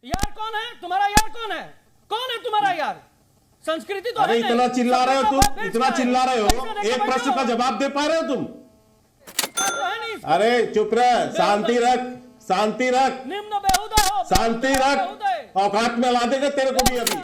यार कौन है तुम्हारा? यार कौन है तुम्हारा यार? संस्कृति तो अरे है इतना चिल्ला रहे हो तुम, इतना चिल्ला रहे हो, नहीं। एक प्रश्न का जवाब दे पा रहे हो तुम? तो है नहीं। अरे चुप रह, शांति रख, शांति रख, निम्न बेहुदा हो, शांति रख, औकात में ला देगा तेरे को भी अभी।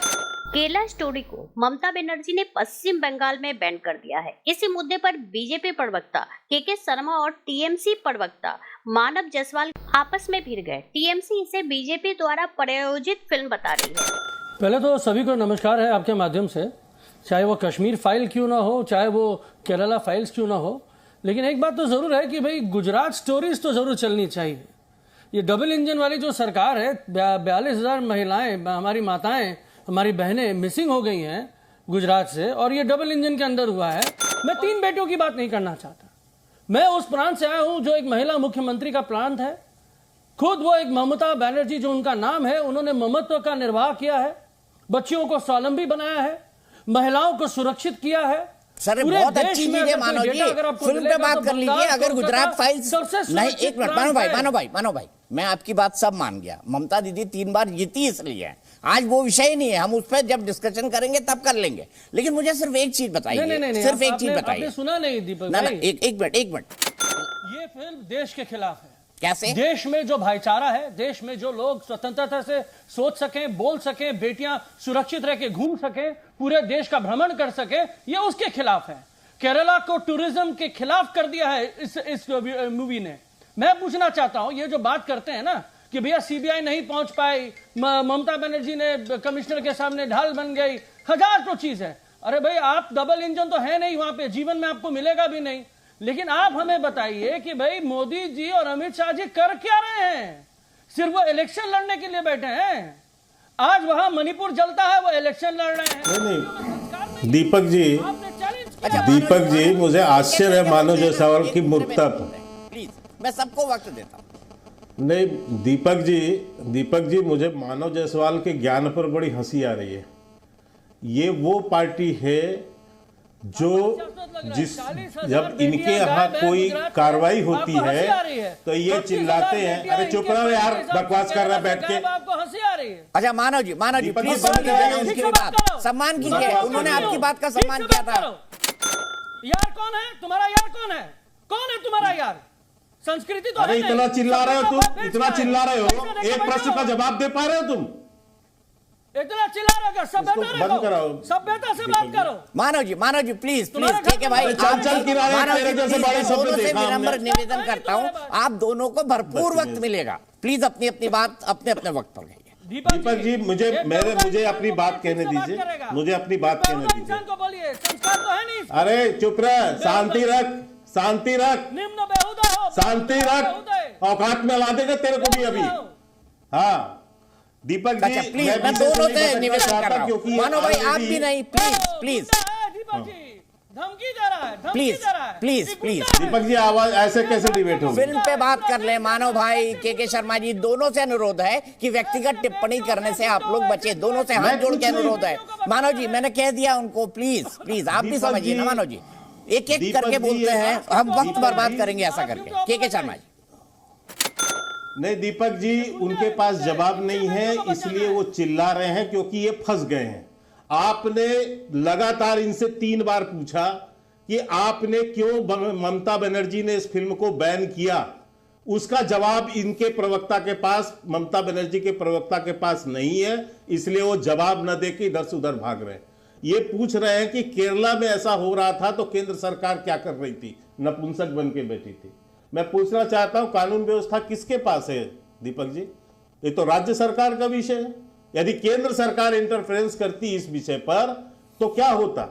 केरला स्टोरी को ममता बनर्जी ने पश्चिम बंगाल में बैन कर दिया है। इसी मुद्दे पर बीजेपी प्रवक्ता के शर्मा और टीएमसी प्रवक्ता मानव जायसवाल आपस में भिड़ गए। टीएमसी इसे बीजेपी द्वारा प्रायोजित फिल्म बता रही है। पहले तो सभी को नमस्कार है आपके माध्यम से, चाहे वो कश्मीर फाइल क्यों ना हो, चाहे वो केरला फाइल्स क्यों ना हो, लेकिन एक बात तो जरूर है कि भाई गुजरात स्टोरीज तो जरूर चलनी चाहिए। ये डबल इंजन वाली जो सरकार है, 42,000 महिलाएं, हमारी माताएं, हमारी बहनें मिसिंग हो गई हैं गुजरात से, और ये डबल इंजन के अंदर हुआ है। मैं 3 बेटियों की बात नहीं करना चाहता। मैं उस प्रांत से आया हूं जो एक महिला मुख्यमंत्री का प्रांत है। खुद वो एक ममता बनर्जी जो उनका नाम है, उन्होंने ममत्व का निर्वाह किया है, बच्चियों को स्वावलंबी बनाया है, महिलाओं को सुरक्षित किया है। सर बहुत अच्छी चीज है मानव जी, फिल्म पे बात कर लीजिए। अगर गुजरात फाइल्स नहीं, एक मिनट मानव भाई, मैं आपकी बात सब मान गया। ममता दीदी 3 बार जीती इसलिए है, आज वो विषय नहीं है, हम उस पर जब डिस्कशन करेंगे तब कर लेंगे। लेकिन मुझे सिर्फ एक चीज बताइए, सिर्फ एक चीज बताइए। सुना नहीं दीपक भाई? एक मिनट। ये फिल्म देश के खिलाफ है। कैसे? देश में जो भाईचारा है, देश में जो लोग स्वतंत्रता से सोच सकें, बोल सकें, बेटियां सुरक्षित रह के घूम सकें, पूरे देश का भ्रमण कर सके, ये उसके खिलाफ है। केरला को टूरिज्म के खिलाफ कर दिया है इस मूवी ने। मैं पूछना चाहता हूं, ये जो बात करते हैं ना कि भैया सीबीआई नहीं पहुंच पाई, ममता बनर्जी ने कमिश्नर के सामने ढाल बन गई, हजार तो चीज है। अरे भाई आप डबल इंजन तो है नहीं वहां पे, जीवन में आपको मिलेगा भी नहीं। लेकिन आप हमें बताइए कि भाई मोदी जी और अमित शाह जी कर क्या रहे हैं? सिर्फ वो इलेक्शन लड़ने के लिए बैठे हैं? आज वहां मणिपुर जलता है, वो इलेक्शन लड़ रहे हैं। नहीं दीपक जी, मुझे आश्चर्य है मानव जायसवाल की मूर्खता पर। प्लीज, मैं सबको वक्त देता हूं। नहीं दीपक जी, मुझे मानव जायसवाल के ज्ञान पर बड़ी हंसी आ रही है। ये वो पार्टी है जो जब इनके यहाँ कोई कार्रवाई होती है तो ये चिल्लाते हैं। अरे चुप रहो यार, बकवास कर रहा है बैठ के। आपको हंसी आ रही है? अच्छा मानव जी प्लीज सम्मान कीजिए, उन्होंने आपकी बात का सम्मान किया था। यार कौन है तुम्हारा? यार कौन है तुम्हारा यार? संस्कृति तो अरे है। इतना चिल्ला रहे हो तुम, इतना चिल्ला रहे हो, एक प्रश्न का जवाब दे पा रहे हो तुम? इतना चिल्ला रहे हो, सभ्यता से बात करो। मानव जी प्लीज, ठीक है भाई, चल नंबर निवेदन करता हूँ, आप दोनों को भरपूर वक्त मिलेगा। प्लीज अपनी बात अपने वक्त पर कहिए। दीपक जी मुझे अपनी बात कहने दीजिए, मुझे अपनी बात कहने दीजिए। संस्कार तो है नहीं। अरे चुप रह, शांति रख, निम्न बेहुदा हो, शांति रख, औकात में ला देगा तेरे को भी अभी। हाँ दीपक जी, प्लीज मैं दोनों से निवेदन कर रहा हूं। मानो भाई आप भी नहीं, प्लीज दीपक जी धमकी दे रहा है, प्लीज दीपक जी आवाज ऐसे कैसे डिबेट होगी? फिल्म पे बात कर ले। मानव भाई के शर्मा जी, दोनों से अनुरोध है कि व्यक्तिगत टिप्पणी करने से आप लोग बचे, दोनों से हाथ जोड़ के अनुरोध है। मानव जी मैंने कह दिया उनको, प्लीज आप भी समझिए ना। मानव जी एक करके बोलते हैं, हम वक्त बर्बाद करेंगे ऐसा करके। के शर्मा जी नहीं, दीपक जी उनके पास जवाब नहीं है, इसलिए वो चिल्ला रहे हैं क्योंकि ये फंस गए हैं। आपने लगातार इनसे 3 बार पूछा कि आपने क्यों ममता बनर्जी ने इस फिल्म को बैन किया। उसका जवाब इनके प्रवक्ता के पास, ममता बनर्जी के प्रवक्ता के पास नहीं है, इसलिए वो जवाब न देके इधर से उधर भाग रहे हैं। ये पूछ रहे हैं कि केरला में ऐसा हो रहा था तो केंद्र सरकार क्या कर रही थी, नपुंसक बन के बैठी थी। मैं पूछना चाहता हूं कानून व्यवस्था किसके पास है दीपक जी? ये तो राज्य सरकार का विषय है। यदि केंद्र सरकार इंटरफेरेंस करती इस विषय पर तो क्या होता?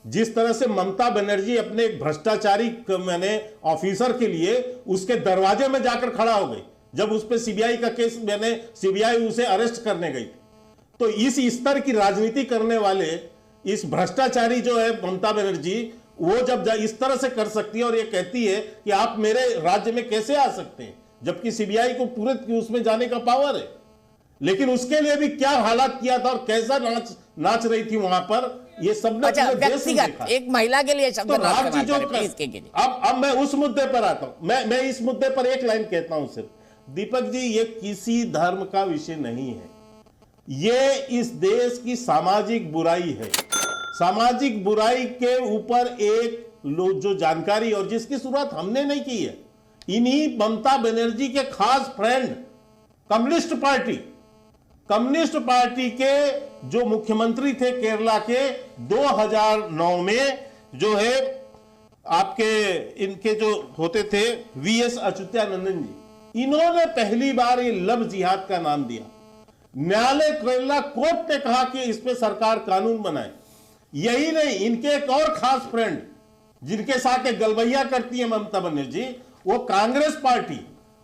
जिस तरह से ममता बनर्जी अपने एक भ्रष्टाचारी ऑफिसर के लिए उसके दरवाजे में जाकर खड़ा हो गई जब उस पर सीबीआई का केस सीबीआई उसे अरेस्ट करने गई। तो इस स्तर की राजनीति करने वाले इस भ्रष्टाचारी जो है ममता बनर्जी, वो जब इस तरह से कर सकती है और ये कहती है कि आप मेरे राज्य में कैसे आ सकते हैं, जबकि सीबीआई को पूरे उसमें जाने का पावर है। लेकिन उसके लिए भी क्या हालात किया था और कैसा नाच रही थी वहां पर, ये सब व्यक्तिगत एक महिला के लिए शब्द अब मैं उस मुद्दे पर आता हूं। मैं इस मुद्दे पर एक लाइन कहता हूं सिर्फ, दीपक जी ये किसी धर्म का विषय नहीं है, ये इस देश की सामाजिक बुराई है। सामाजिक बुराई के ऊपर एक जो जानकारी और जिसकी शुरुआत हमने नहीं की है, इन्हीं ममता बनर्जी के खास फ्रेंड कम्युनिस्ट पार्टी के जो मुख्यमंत्री थे केरला के 2009 में, जो है आपके इनके जो होते थे वीएस अच्युतानंदन जी, इन्होंने पहली बार ये लव जिहाद का नाम दिया। न्यायालय केरला कोर्ट ने कहा कि इस पे सरकार कानून बनाए। यही नहीं, इनके एक और खास फ्रेंड जिनके साथ एक गलबैया करती है ममता बनर्जी, वो कांग्रेस पार्टी,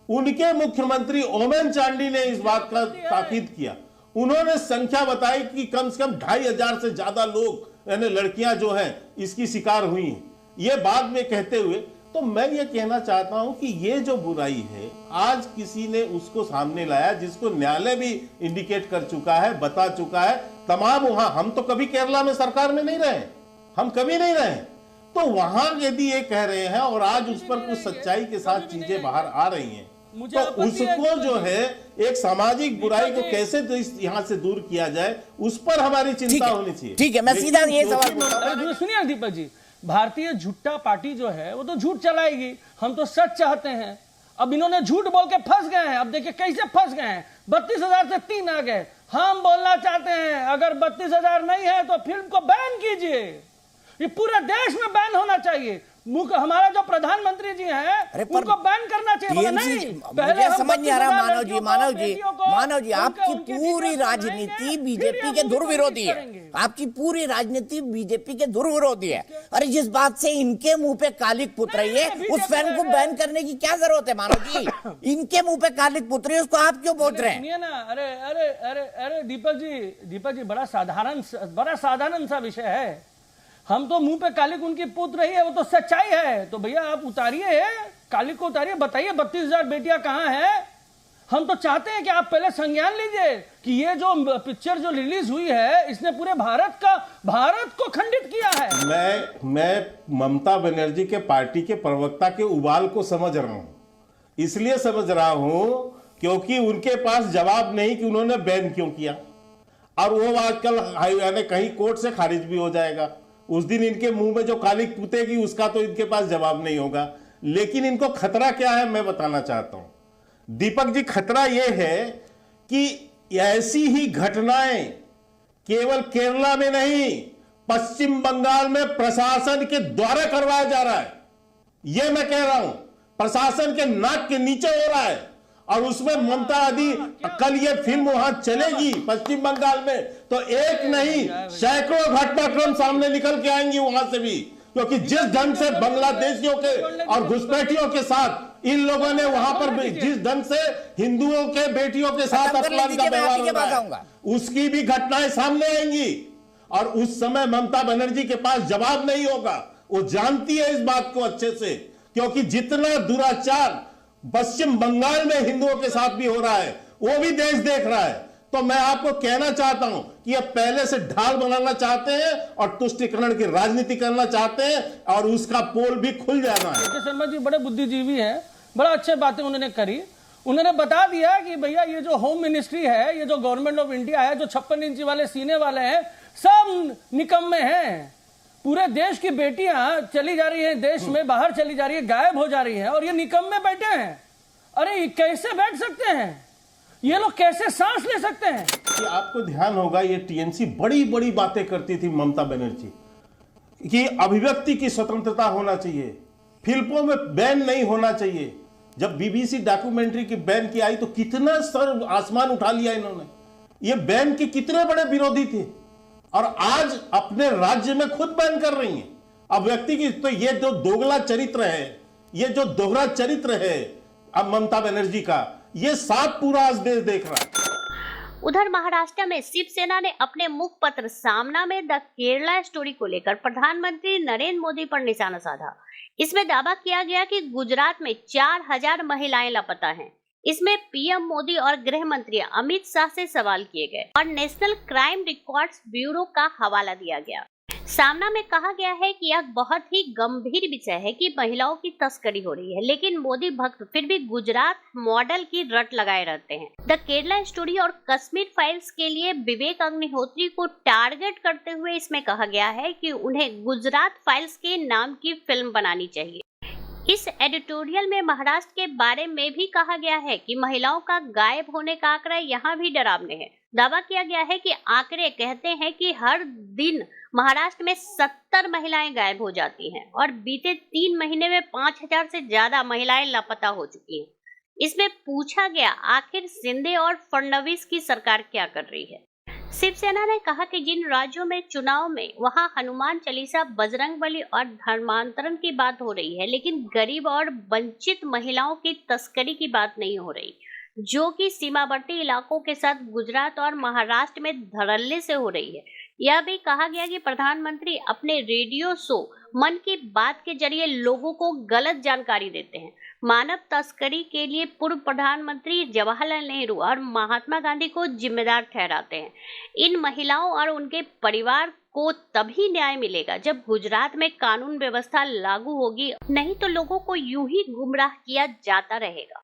उनके मुख्यमंत्री ओमेन चांडी ने इस बात का ताकीद किया। उन्होंने संख्या बताई कि कम से कम 2500 से ज्यादा लोग यानी लड़कियां जो हैं इसकी शिकार हुई हैं। ये बाद में कहते हुए, तो मैं ये कहना चाहता हूं कि ये जो बुराई है आज किसी ने उसको सामने लाया, जिसको न्यायालय भी इंडिकेट कर चुका है, बता चुका है तमाम। वहां हम तो कभी केरला में सरकार में नहीं रहे, हम कभी नहीं रहे, तो वहां यदि ये कह रहे हैं और आज उस पर कुछ सच्चाई के साथ चीजें बाहर आ रही हैं, तो उसको जो है एक सामाजिक बुराई को कैसे तो यहाँ से दूर किया जाए, उस पर हमारी चिंता होनी चाहिए। ठीक है, मैं सीधा ये सवाल सुनिए दीपक जी, भारतीय झूठा पार्टी जो है वो तो झूठ चलाएगी, हम तो सच चाहते हैं। अब इन्होंने झूठ बोल के फंस गए हैं। अब देखिए कैसे फंस गए हैं, 32,000 से 3 आ गए। हम बोलना चाहते हैं अगर 32,000 नहीं है तो फिल्म को बैन कीजिए, ये पूरे देश में बैन होना चाहिए। हमारा जो प्रधानमंत्री जी हैं उनको बैन करना चाहिए। नहीं, मुझे समझ नहीं आ रहा मानव जी आपकी पूरी राजनीति बीजेपी के दुर्विरोधी है, आपकी पूरी राजनीति बीजेपी के दुर्विरोधी है। अरे जिस बात से इनके मुंह पे कालिक पुत रही है उस फिल्म को बैन करने की क्या जरूरत है मानव जी? इनके मुंह पे कालिक पुत रही है, उसको आप क्यों बोल रहे हैं? सुनिए ना, अरे अरे अरे अरे दीपक जी बड़ा साधारण सा विषय है। हम तो मुंह पे कालिक उनकी पुत रही है, वो तो सच्चाई है। तो भैया आप उतारिए कालिक को, उतारिए, बताइए 32,000 बेटियां कहां हैं। हम तो चाहते हैं कि आप पहले संज्ञान लीजिए कि ये जो पिक्चर जो रिलीज हुई है इसने पूरे भारत को खंडित किया है। मैं ममता बनर्जी के पार्टी के प्रवक्ता के उबाल को समझ रहा हूं, इसलिए समझ रहा हूं क्योंकि उनके पास जवाब नहीं कि उन्होंने बैन क्यों किया, और वो आजकल कहीं कोर्ट से खारिज भी हो जाएगा। उस दिन इनके मुंह में जो कालिक पुतेगी उसका तो इनके पास जवाब नहीं होगा। लेकिन इनको खतरा क्या है मैं बताना चाहता हूं दीपक जी। खतरा यह है कि ऐसी ही घटनाएं केवल केरला में नहीं, पश्चिम बंगाल में प्रशासन के द्वारा करवाया जा रहा है। यह मैं कह रहा हूं, प्रशासन के नाक के नीचे हो रहा है। और उसमें ममता आदि कल ये फिल्म वहां चलेगी पश्चिम बंगाल में, तो एक नहीं सैकड़ों घटनाक्रम सामने निकल के आएंगी वहां से भी, क्योंकि जिस ढंग से बांग्लादेशियों के और घुसपैठियों के साथ इन लोगों ने वहां पर जिस ढंग से हिंदुओं के बेटियों के साथ अपमान का व्यवहार हो रहा है, उसकी भी घटनाएं सामने आएंगी। और उस समय ममता बनर्जी के पास जवाब नहीं होगा। वो जानती है इस बात को अच्छे से, क्योंकि जितना दुराचार पश्चिम बंगाल में हिंदुओं के साथ भी हो रहा है वो भी देश देख रहा है। तो मैं आपको कहना चाहता हूं कि ये पहले से ढाल बनाना चाहते हैं और तुष्टीकरण की राजनीति करना चाहते हैं, और उसका पोल भी खुल जाना है। शर्मा जी बड़े बुद्धिजीवी हैं, बड़ा अच्छे बातें उन्होंने करी। उन्होंने बता दिया कि भैया ये जो होम मिनिस्ट्री है, ये जो गवर्नमेंट ऑफ इंडिया है, जो 56 इंच वाले सीने वाले हैं, सब निकम्मे हैं। पूरे देश की बेटियां चली जा रही हैं, देश में बाहर चली जा रही है, गायब हो जा रही हैं, और ये निकम्मे बैठे हैं। अरे कैसे बैठ सकते हैं ये लोग, कैसे सांस ले सकते हैं? कि आपको ध्यान होगा ये टीएमसी बड़ी बड़ी बातें करती थी ममता बनर्जी कि अभिव्यक्ति की स्वतंत्रता होना चाहिए, फिल्मों में बैन नहीं होना चाहिए। जब बीबीसी डॉक्यूमेंट्री की बैन की आई तो कितना सर आसमान उठा लिया इन्होंने। ये बैन के कितने बड़े विरोधी थे, और आज अपने राज्य में खुद बैन कर रही हैं अब व्यक्ति की। तो ये जो दोगला चरित्र है, ये जो दोहरा चरित्र है अब ममता बनर्जी का, ये साफ पूरा आज देश देख रहा है। उधर महाराष्ट्र में शिवसेना ने अपने मुखपत्र सामना में द केरला स्टोरी को लेकर प्रधानमंत्री नरेंद्र मोदी पर निशाना साधा। इसमें दावा किया गया कि गुजरात में 4000 महिलाएं लापता हैं। इसमें पीएम मोदी और गृह मंत्री अमित शाह से सवाल किए गए और नेशनल क्राइम रिकॉर्ड्स ब्यूरो का हवाला दिया गया। सामना में कहा गया है कि यह बहुत ही गंभीर विषय है कि महिलाओं की तस्करी हो रही है, लेकिन मोदी भक्त फिर भी गुजरात मॉडल की रट लगाए रहते हैं। द केरला स्टोरी और कश्मीर फाइल्स के लिए विवेक अग्निहोत्री को टारगेट करते हुए इसमें कहा गया है कि उन्हें गुजरात फाइल्स के नाम की फिल्म बनानी चाहिए। इस एडिटोरियल में महाराष्ट्र के बारे में भी कहा गया है कि महिलाओं का गायब होने का आंकड़ा यहाँ भी डरावने है। दावा किया गया है कि आंकड़े कहते हैं कि हर दिन महाराष्ट्र में 70 महिलाएं गायब हो जाती हैं और बीते 3 महीने में 5000 से ज्यादा महिलाएं लापता हो चुकी हैं। इसमें पूछा गया आखिर शिंदे और फडणवीस की सरकार क्या कर रही है। शिवसेना ने कहा कि जिन राज्यों में चुनाव में वहां हनुमान चालीसा, बजरंगबली और धर्मांतरण की बात हो रही है, लेकिन गरीब और वंचित महिलाओं की तस्करी की बात नहीं हो रही, जो कि सीमावर्ती इलाकों के साथ गुजरात और महाराष्ट्र में धड़ल्ले से हो रही है। यह भी कहा गया कि प्रधानमंत्री अपने रेडियो शो मन की बात के जरिए लोगों को गलत जानकारी देते हैं। मानव तस्करी के लिए पूर्व प्रधानमंत्री जवाहरलाल नेहरू और महात्मा गांधी को जिम्मेदार ठहराते हैं। इन महिलाओं और उनके परिवार को तभी न्याय मिलेगा जब गुजरात में कानून व्यवस्था लागू होगी, नहीं तो लोगों को यूं ही गुमराह किया जाता रहेगा।